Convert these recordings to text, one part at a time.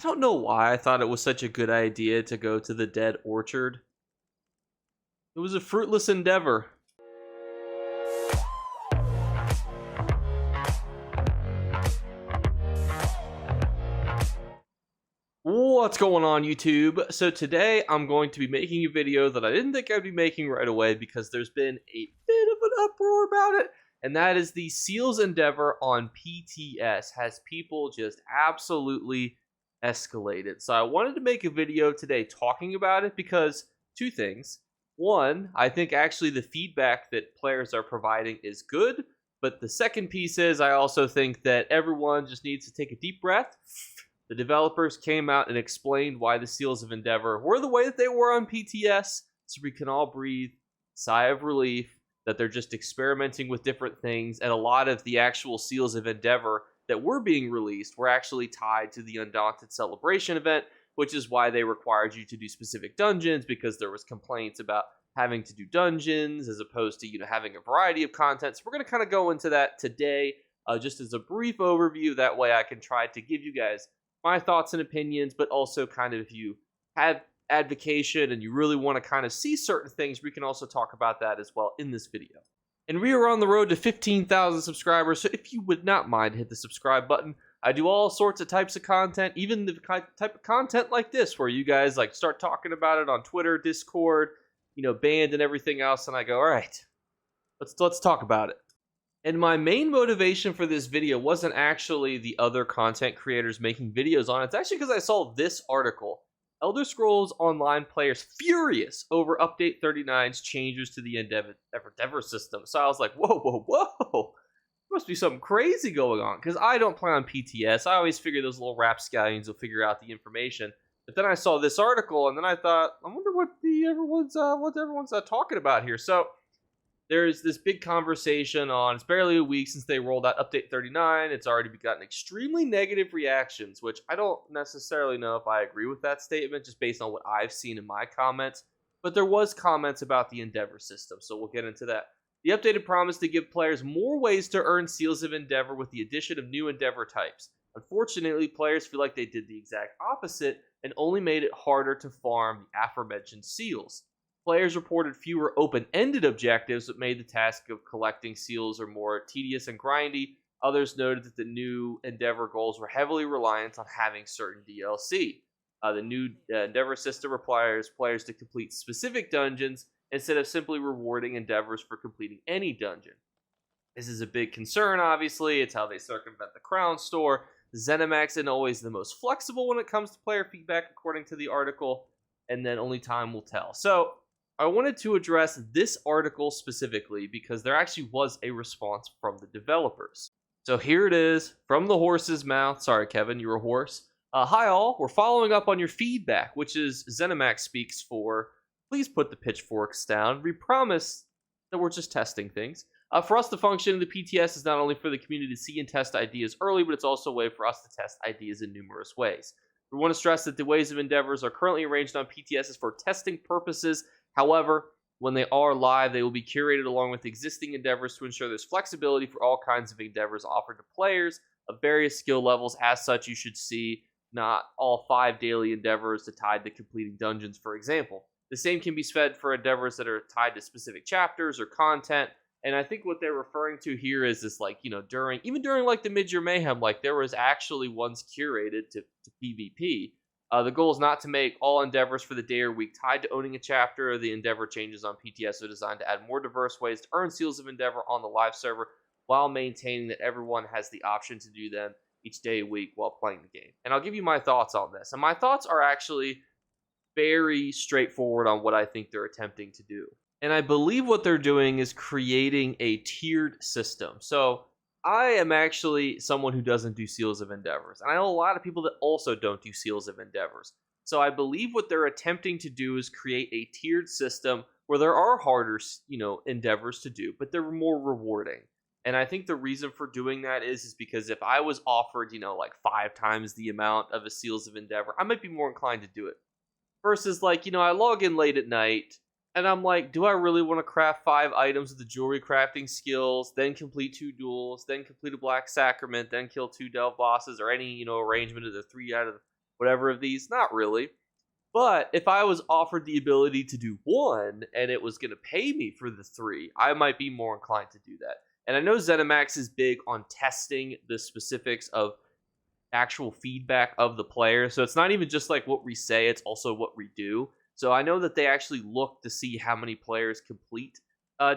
I don't know why I thought it was such a good idea to go to the dead orchard. It was a fruitless endeavor. What's going on, YouTube? So today I'm going to be making a video that I didn't think I'd be making right away because there's been a bit of an uproar about it, and that is the Seals Endeavor on PTS has people just absolutely escalated. So I wanted to make a video today talking about it because two things. One, I think actually the feedback that players are providing is good, but the second piece is I also think that everyone just needs to take a deep breath. The developers came out and explained why the Seals of Endeavor were the way that they were on PTS, so we can all breathe, sigh of relief, that they're just experimenting with different things, and a lot of the actual Seals of Endeavor that were being released were actually tied to the Undaunted Celebration event, which is why they required you to do specific dungeons, because there was complaints about having to do dungeons as opposed to having a variety of content. So we're going to kind of go into that today, just as a brief overview. That way I can try to give you guys my thoughts and opinions, but also kind of if you have advocation and you really want to kind of see certain things, we can also talk about that as well in this video. And we are on the road to 15,000 subscribers, so if you would not mind, hit the subscribe button. I do all sorts of types of content, even the type of content like this, where you guys like start talking about it on Twitter, Discord, band and everything else, and I go, all right, let's talk about it. And my main motivation for this video wasn't actually the other content creators making videos on it. It's actually because I saw this article. Elder Scrolls Online players furious over Update 39's changes to the Endeavor system. So I was like, whoa. There must be something crazy going on. Because I don't play on PTS. I always figure those little rapscallions will figure out the information. But then I saw this article, and then I thought, I wonder what everyone's talking about here. So there's this big conversation on, it's barely a week since they rolled out Update 39. It's already gotten extremely negative reactions, which I don't necessarily know if I agree with that statement, just based on what I've seen in my comments. But there was comments about the Endeavor system, so we'll get into that. The updated promised to give players more ways to earn Seals of Endeavor with the addition of new Endeavor types. Unfortunately, players feel like they did the exact opposite and only made it harder to farm the aforementioned seals. Players reported fewer open-ended objectives that made the task of collecting seals more tedious and grindy. Others noted that the new Endeavor goals were heavily reliant on having certain DLC. The new Endeavor system requires players to complete specific dungeons instead of simply rewarding Endeavors for completing any dungeon. This is a big concern, obviously. It's how they circumvent the Crown Store. ZeniMax isn't always the most flexible when it comes to player feedback, according to the article, and then only time will tell. So I wanted to address this article specifically because there actually was a response from the developers. So here it is from the horse's mouth. Sorry, Kevin, you're a horse. Hi all, we're following up on your feedback, which is ZeniMax speaks for, please put the pitchforks down. We promise that we're just testing things. For us to function in the PTS is not only for the community to see and test ideas early, but it's also a way for us to test ideas in numerous ways. We want to stress that the ways of Endeavors are currently arranged on PTS for testing purposes. However, when they are live, they will be curated along with existing Endeavors to ensure there's flexibility for all kinds of Endeavors offered to players of various skill levels. As such, you should see not all 5 daily Endeavors tied to completing dungeons, for example. The same can be said for Endeavors that are tied to specific chapters or content. And I think what they're referring to here is this, during like the Mid-Year Mayhem, like there was actually ones curated to PvP. The goal is not to make all Endeavors for the day or week tied to owning a chapter. The Endeavor changes on PTS are designed to add more diverse ways to earn Seals of Endeavor on the live server while maintaining that everyone has the option to do them each day a week while playing the game. And I'll give you my thoughts on this. And my thoughts are actually very straightforward on what I think they're attempting to do. And I believe what they're doing is creating a tiered system. So I am actually someone who doesn't do Seals of Endeavors. And I know a lot of people that also don't do Seals of Endeavors. So I believe what they're attempting to do is create a tiered system where there are harder, Endeavors to do, but they're more rewarding. And I think the reason for doing that is because if I was offered, like 5 times the amount of a Seals of Endeavor, I might be more inclined to do it. Versus I log in late at night, and I'm like, do I really want to craft 5 items with the jewelry crafting skills, then complete 2 duels, then complete a Black Sacrament, then kill 2 Delve bosses, or any, arrangement of the 3 out of whatever of these? Not really. But if I was offered the ability to do one and it was going to pay me for the 3, I might be more inclined to do that. And I know ZeniMax is big on testing the specifics of actual feedback of the player. So it's not even just like what we say, it's also what we do. So I know that they actually look to see how many players complete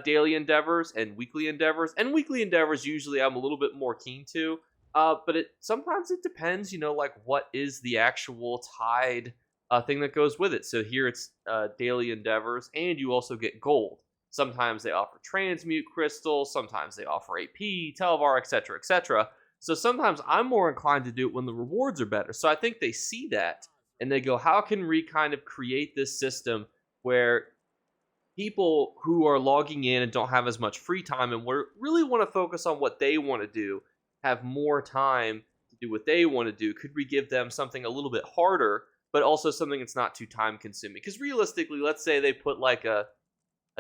daily endeavors and weekly endeavors. And weekly endeavors usually I'm a little bit more keen to. But sometimes it depends, like what is the actual tied thing that goes with it. So here it's daily endeavors, and you also get gold. Sometimes they offer transmute crystals, sometimes they offer AP, Telvar, etc., etc. So sometimes I'm more inclined to do it when the rewards are better. So I think they see that and they go, how can we kind of create this system where people who are logging in and don't have as much free time and really want to focus on what they want to do have more time to do what they want to do? Could we give them something a little bit harder, but also something that's not too time consuming? Because realistically, let's say they put like a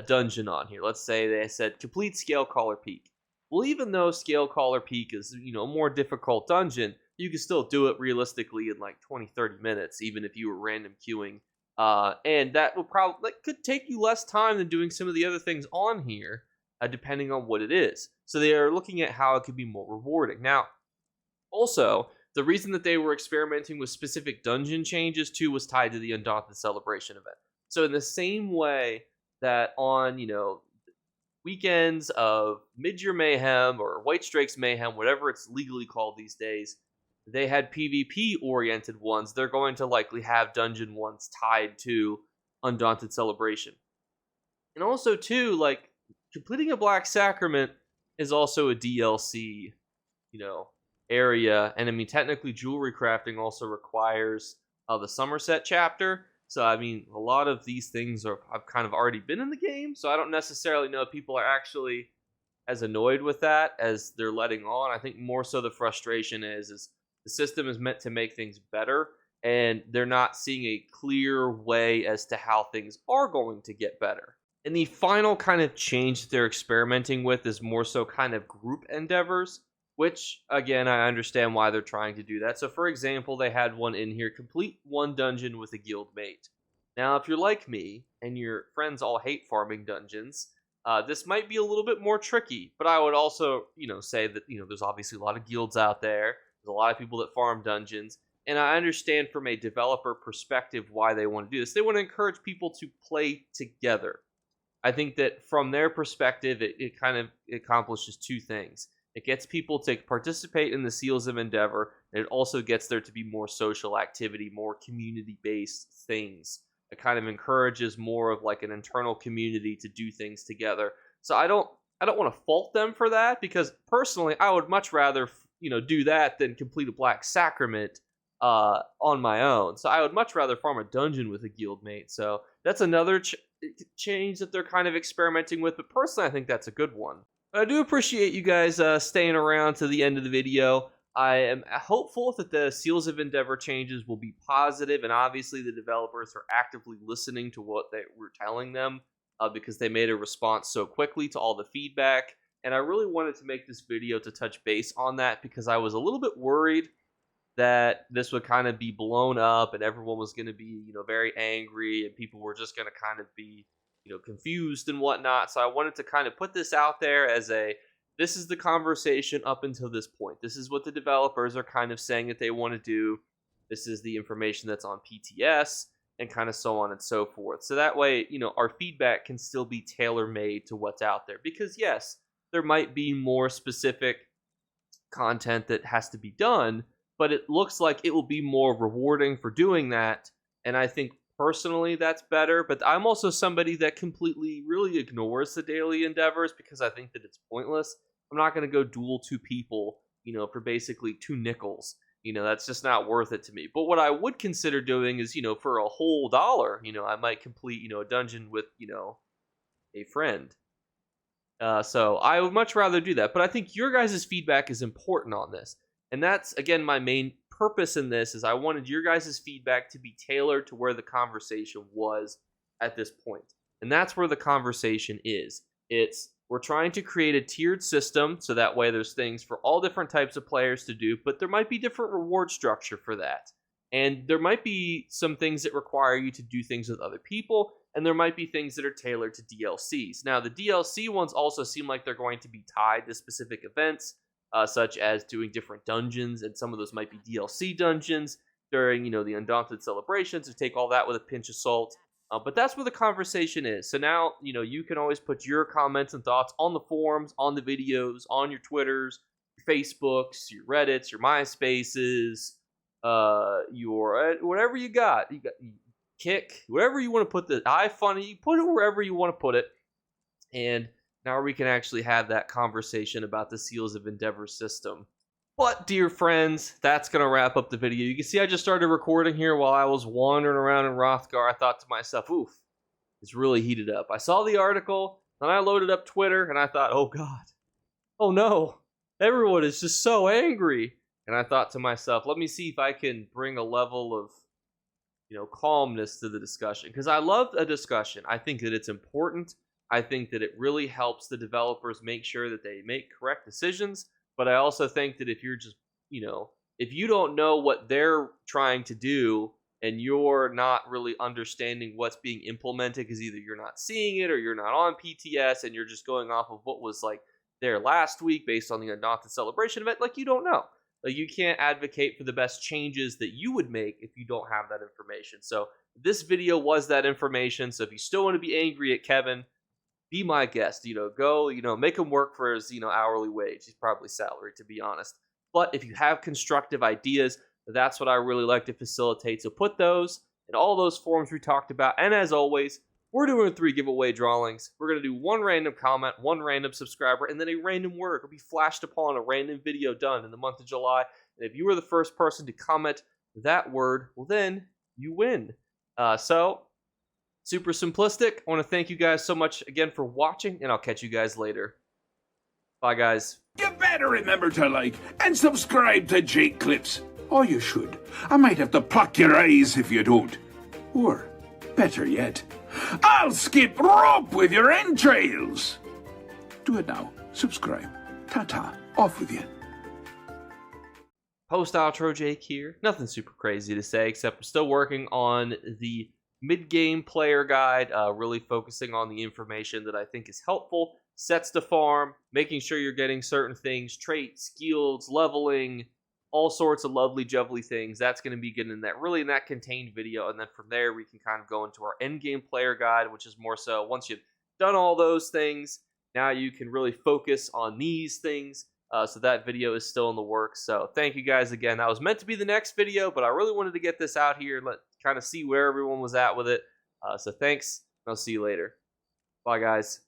dungeon on here. Let's say they said complete Scale Caller Peak. Well, even though Scale Caller Peak is, a more difficult dungeon, you can still do it realistically in like 20-30 minutes, even if you were random queuing. And that could take you less time than doing some of the other things on here, depending on what it is. So they are looking at how it could be more rewarding. Now, also, the reason that they were experimenting with specific dungeon changes too was tied to the Undaunted Celebration event. So in the same way that on, weekends of Mid-Year Mayhem or White Strikes Mayhem, whatever it's legally called these days, they had PvP-oriented ones. They're going to likely have dungeon ones tied to Undaunted Celebration. And also, too, like, completing a Black Sacrament is also a DLC, area. And, I mean, technically, jewelry crafting also requires the Somerset chapter. So, I mean, a lot of these things have kind of already been in the game, so I don't necessarily know if people are actually as annoyed with that as they're letting on. I think more so the frustration is the system is meant to make things better, and they're not seeing a clear way as to how things are going to get better. And the final kind of change that they're experimenting with is more so kind of group endeavors, which, again, I understand why they're trying to do that. So, for example, they had one in here, complete one dungeon with a guild mate. Now, if you're like me, and your friends all hate farming dungeons, this might be a little bit more tricky. But I would also, say that, there's obviously a lot of guilds out there. There's a lot of people that farm dungeons. And I understand from a developer perspective why they want to do this. They want to encourage people to play together. I think that from their perspective, it kind of accomplishes two things. It gets people to participate in the Seals of Endeavor, and it also gets there to be more social activity, more community-based things. It kind of encourages more of like an internal community to do things together. So I don't want to fault them for that, because personally, I would much rather do that than complete a Black Sacrament on my own. So I would much rather farm a dungeon with a guildmate. So that's another change that they're kind of experimenting with. But personally, I think that's a good one. I do appreciate you guys staying around to the end of the video. I am hopeful that the Seals of Endeavor changes will be positive, and obviously the developers are actively listening to what they were telling them because they made a response so quickly to all the feedback. And I really wanted to make this video to touch base on that because I was a little bit worried that this would kind of be blown up and everyone was going to be, very angry and people were just going to kind of be, confused and whatnot. So I wanted to kind of put this out there as this is the conversation up until this point. This is what the developers are kind of saying that they want to do. This is the information that's on PTS and kind of so on and so forth. So that way, our feedback can still be tailor-made to what's out there. Because yes, there might be more specific content that has to be done, but it looks like it will be more rewarding for doing that. And I think personally that's better, but I'm also somebody that completely really ignores the daily endeavors because I think that it's pointless. I'm not going to go duel two people, for basically 2 nickels. That's just not worth it to me. But what I would consider doing is, for a whole $1, I might complete, a dungeon with, a friend. So I would much rather do that. But I think your guys' feedback is important on this. And that's, again, my main purpose in this is I wanted your guys' feedback to be tailored to where the conversation was at this point. And that's where the conversation is. We're trying to create a tiered system so that way there's things for all different types of players to do, but there might be different reward structure for that. And there might be some things that require you to do things with other people, and there might be things that are tailored to DLCs. Now, the DLC ones also seem like they're going to be tied to specific events, such as doing different dungeons, and some of those might be DLC dungeons during, the Undaunted celebrations. So take all that with a pinch of salt. But that's where the conversation is. So now, you can always put your comments and thoughts on the forums, on the videos, on your Twitters, your Facebooks, your Reddits, your MySpaces, your whatever you got. You Kick, wherever you want to put the iFunny, you put it wherever you want to put it. And now we can actually have that conversation about the Seals of Endeavor system. But, dear friends, that's going to wrap up the video. You can see I just started recording here while I was wandering around in Rothgar. I thought to myself, oof, it's really heated up. I saw the article, then I loaded up Twitter, and I thought, oh God, oh no, everyone is just so angry. And I thought to myself, let me see if I can bring a level of, calmness to the discussion. Because I love a discussion. I think that it's important. I think that it really helps the developers make sure that they make correct decisions. But I also think that if you're just, if you don't know what they're trying to do and you're not really understanding what's being implemented because either you're not seeing it or you're not on PTS and you're just going off of what was like there last week based on the Undaunted celebration event, like you don't know. Like you can't advocate for the best changes that you would make if you don't have that information. So this video was that information. So if you still want to be angry at Kevin, be my guest. Go, make him work for his, hourly wage. He's probably salaried, to be honest. But if you have constructive ideas, that's what I really like to facilitate. So put those in all those forums we talked about. And as always, we're doing 3 giveaway drawings. We're going to do 1 random comment, 1 random subscriber, and then a random word will be flashed upon a random video done in the month of July. And if you were the first person to comment that word, well, then you win. So, super simplistic. I want to thank you guys so much again for watching, and I'll catch you guys later. Bye, guys. You better remember to like and subscribe to Jake Clips. Or you should. I might have to pluck your eyes if you don't. Or, better yet, I'll skip rope with your entrails. Do it now. Subscribe. Ta-ta. Off with you. Post-outro Jake here. Nothing super crazy to say, except I'm still working on the mid-game player guide, really focusing on the information that I think is helpful. Sets to farm, making sure you're getting certain things, traits, skills, leveling, all sorts of lovely jubbly things. That's going to be getting in that contained video, and then from there we can kind of go into our end game player guide, which is more so once you've done all those things, now you can really focus on these things. So that video is still in the works. So thank you guys again. That was meant to be the next video, but I really wanted to get this out here and kind of see where everyone was at with it. So thanks, and I'll see you later. Bye, guys.